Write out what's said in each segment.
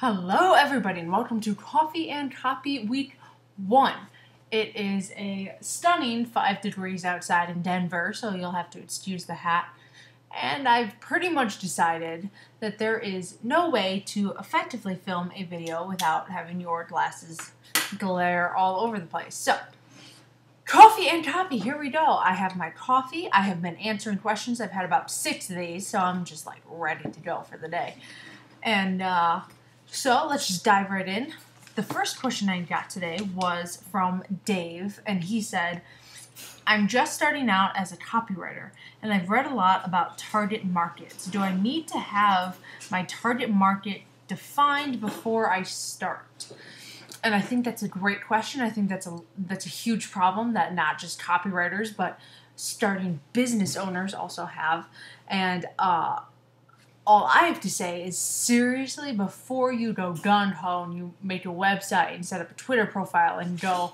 Hello everybody and welcome to Coffee and Copy Week 1. It is a stunning 5 degrees outside in Denver, so you'll have to excuse the hat. And I've pretty much decided that there is no way to effectively film a video without having your glasses glare all over the place. So, coffee and copy, here we go. I have my coffee. I have been answering questions. I've had about 6 of these, so I'm just like ready to go for the day. And so let's just dive right in. The first question I got today was from Dave, and he said, I'm just starting out as a copywriter, and I've read a lot about target markets. Do I need to have my target market defined before I start? And I think that's a great question. I think that's a huge problem that not just copywriters, but starting business owners also have. And all I have to say is, seriously, before you go gung-ho and you make a website and set up a Twitter profile and go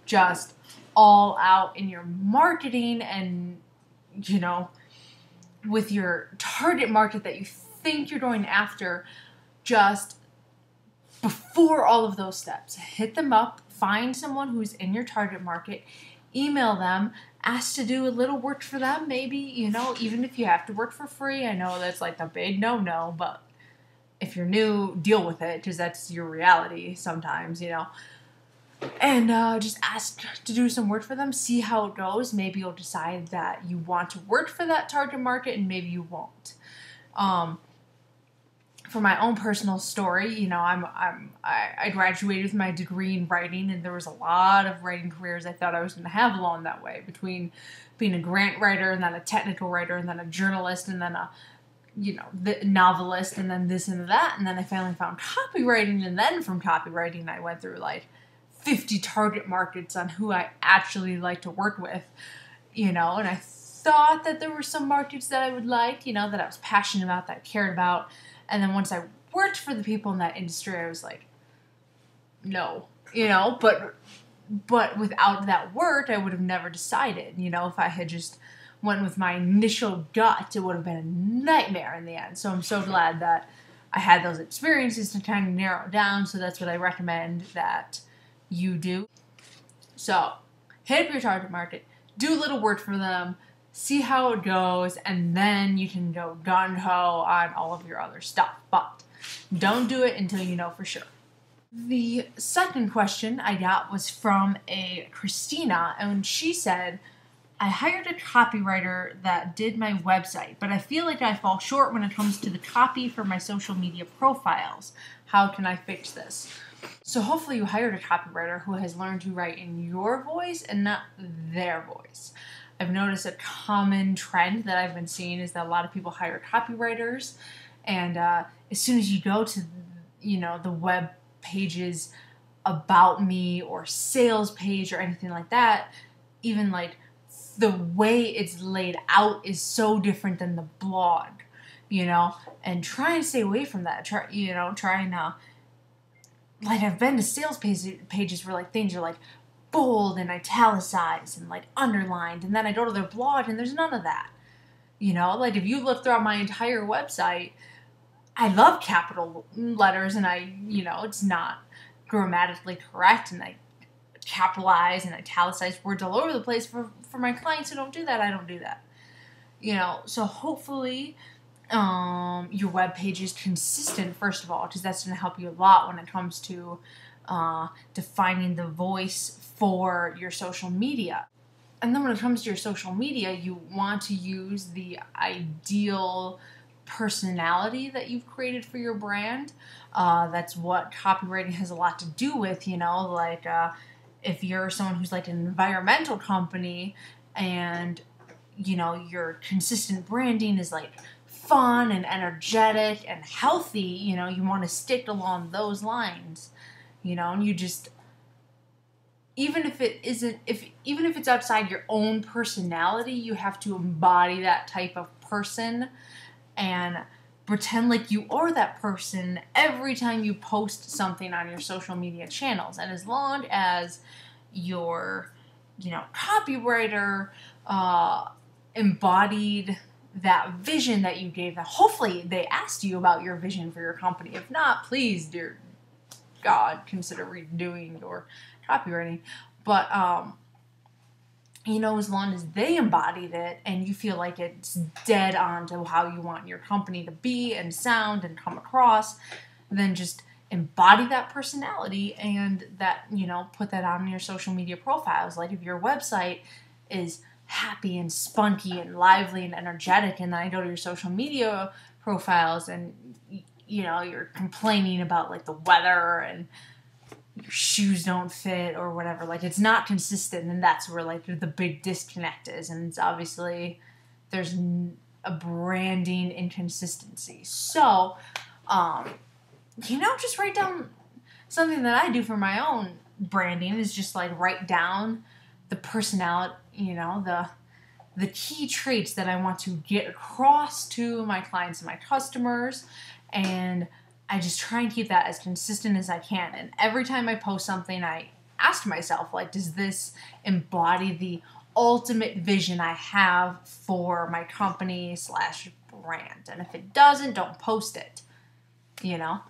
just all out in your marketing and, you know, with your target market that you think you're going after, just before all of those steps, hit them up, find someone who's in your target market, email them, ask to do a little work for them, maybe, you know, even if you have to work for free. I know that's like a big no-no, but if you're new, deal with it, because that's your reality sometimes, you know. And just ask to do some work for them, see how it goes. Maybe you'll decide that you want to work for that target market, and maybe you won't. For my own personal story, you know, I graduated with my degree in writing, and there was a lot of writing careers I thought I was going to have along that way, between being a grant writer and then a technical writer and then a journalist and then a, you know, the novelist and then this and that, and then I finally found copywriting, and then from copywriting I went through like 50 target markets on who I actually like to work with, you know, and I thought that there were some markets that I would like, you know, that I was passionate about, that I cared about. And then once I worked for the people in that industry, I was like, no, you know, but without that work, I would have never decided, you know. If I had just went with my initial gut, it would have been a nightmare in the end. So I'm so glad that I had those experiences to kind of narrow it down. So that's what I recommend that you do. So hit up your target market, do a little work for them, see how it goes, and then you can go gung-ho on all of your other stuff. But don't do it until you know for sure. The second question I got was from a Christina, and she said, I hired a copywriter that did my website, but I feel like I fall short when it comes to the copy for my social media profiles. How can I fix this? So hopefully you hired a copywriter who has learned to write in your voice and not their voice. I've noticed a common trend that I've been seeing is that a lot of people hire copywriters, and as soon as you go to, you know, the web pages about me or sales page or anything like that, even like the way it's laid out is so different than the blog, you know, and try and stay away from that. Try and like, I've been to sales pages where like things are like bold and italicized and like underlined, and then I go to their blog and there's none of that. You know, like if you look throughout my entire website, I love capital letters, and it's not grammatically correct, and I capitalize and italicize words all over the place. For my clients who don't do that, I don't do that. You know, so hopefully your web page is consistent, first of all, because that's going to help you a lot when it comes to defining the voice for your social media. And then when it comes to your social media, you want to use the ideal personality that you've created for your brand. That's what copywriting has a lot to do with, you know, like if you're someone who's like an environmental company and, you know, your consistent branding is like fun and energetic and healthy, you know, you want to stick along those lines, you know, and you just, even if it's outside your own personality, you have to embody that type of person and pretend like you are that person every time you post something on your social media channels. And as long as your, you know, copywriter embodied that vision that you gave them. Hopefully they asked you about your vision for your company. If not, please, dear God, consider redoing your copywriting. But, you know, as long as they embodied it and you feel like it's dead on to how you want your company to be and sound and come across, then just embody that personality and that, you know, put that on your social media profiles. Like if your website is happy and spunky and lively and energetic, and then I go to your social media profiles and, you know, you're complaining about like the weather and your shoes don't fit or whatever, like it's not consistent, and that's where like the big disconnect is. And it's obviously there's a branding inconsistency. So you know, just write down something that I do for my own branding is just like write down the personality, you know, the key traits that I want to get across to my clients and my customers, and I just try and keep that as consistent as I can. And every time I post something, I ask myself, like, does this embody the ultimate vision I have for my company / brand? And if it doesn't, don't post it, you know?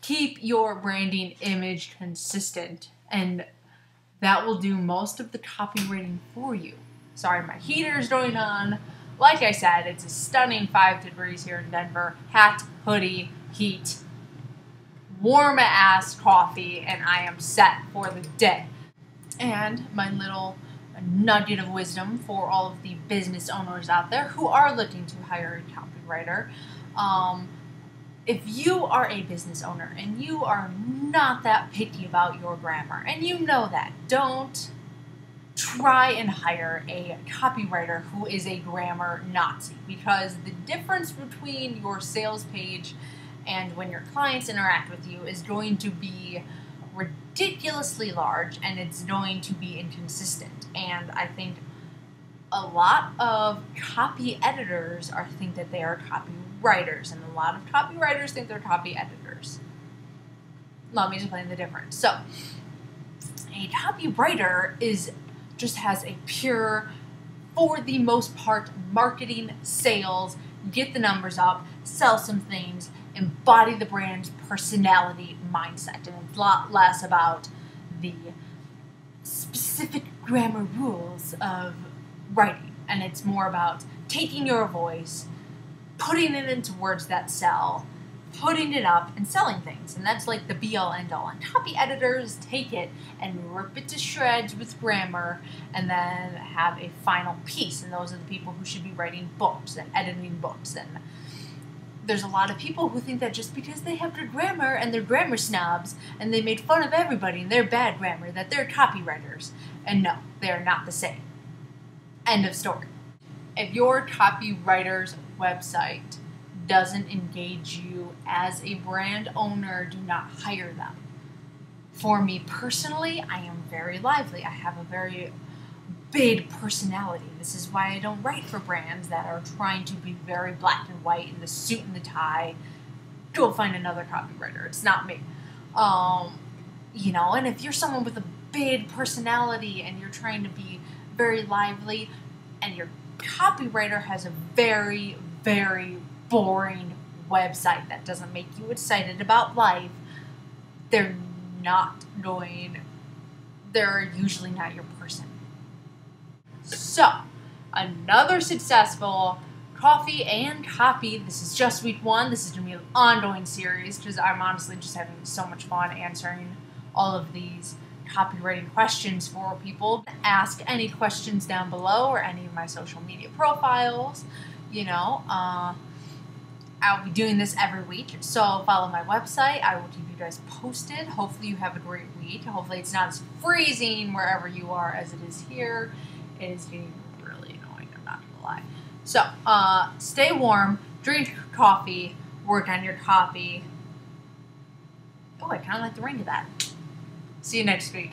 Keep your branding image consistent, and that will do most of the copywriting for you. Sorry, my heater's going on. Like I said, it's a stunning 5 degrees here in Denver. Hat, hoodie, heat, warm-ass coffee, and I am set for the day. And my little nugget of wisdom for all of the business owners out there who are looking to hire a copywriter. If you are a business owner and you are not that picky about your grammar, and you know that, don't try and hire a copywriter who is a grammar Nazi, because the difference between your sales page and when your clients interact with you is going to be ridiculously large, and it's going to be inconsistent. And I think a lot of copy editors think that they are copywriters, and a lot of copywriters think they're copy editors. Let me explain the difference. So, a copywriter just has a pure, for the most part, marketing, sales, get the numbers up, sell some things, embody the brand's personality mindset. And it's a lot less about the specific grammar rules of writing. And it's more about taking your voice, putting it into words that sell, putting it up, and selling things. And that's like the be-all, end-all. And copy editors take it and rip it to shreds with grammar and then have a final piece. And those are the people who should be writing books and editing books. And there's a lot of people who think that just because they have good grammar and they're grammar snobs and they made fun of everybody and they're bad grammar, that they're copywriters. And no, they're not the same. End of story. If your copywriter's website doesn't engage you as a brand owner, do not hire them. For me personally, I am very lively. I have a very big personality. This is why I don't write for brands that are trying to be very black and white in the suit and the tie. Go find another copywriter. It's not me. You know, and if you're someone with a big personality and you're trying to be very lively and your copywriter has a very, very boring website that doesn't make you excited about life, they're usually not your person. So, another successful coffee and copy. This is just week 1. This is going to be an ongoing series because I'm honestly just having so much fun answering all of these copywriting questions for people. Ask any questions down below or any of my social media profiles. You know, I'll be doing this every week, so follow my website. I will keep you guys posted. Hopefully you have a great week. Hopefully it's not as freezing wherever you are as it is here. It is getting really annoying, I'm not gonna lie. So, stay warm, drink coffee, work on your copy. Oh, I kind of like the ring of that. See you next week.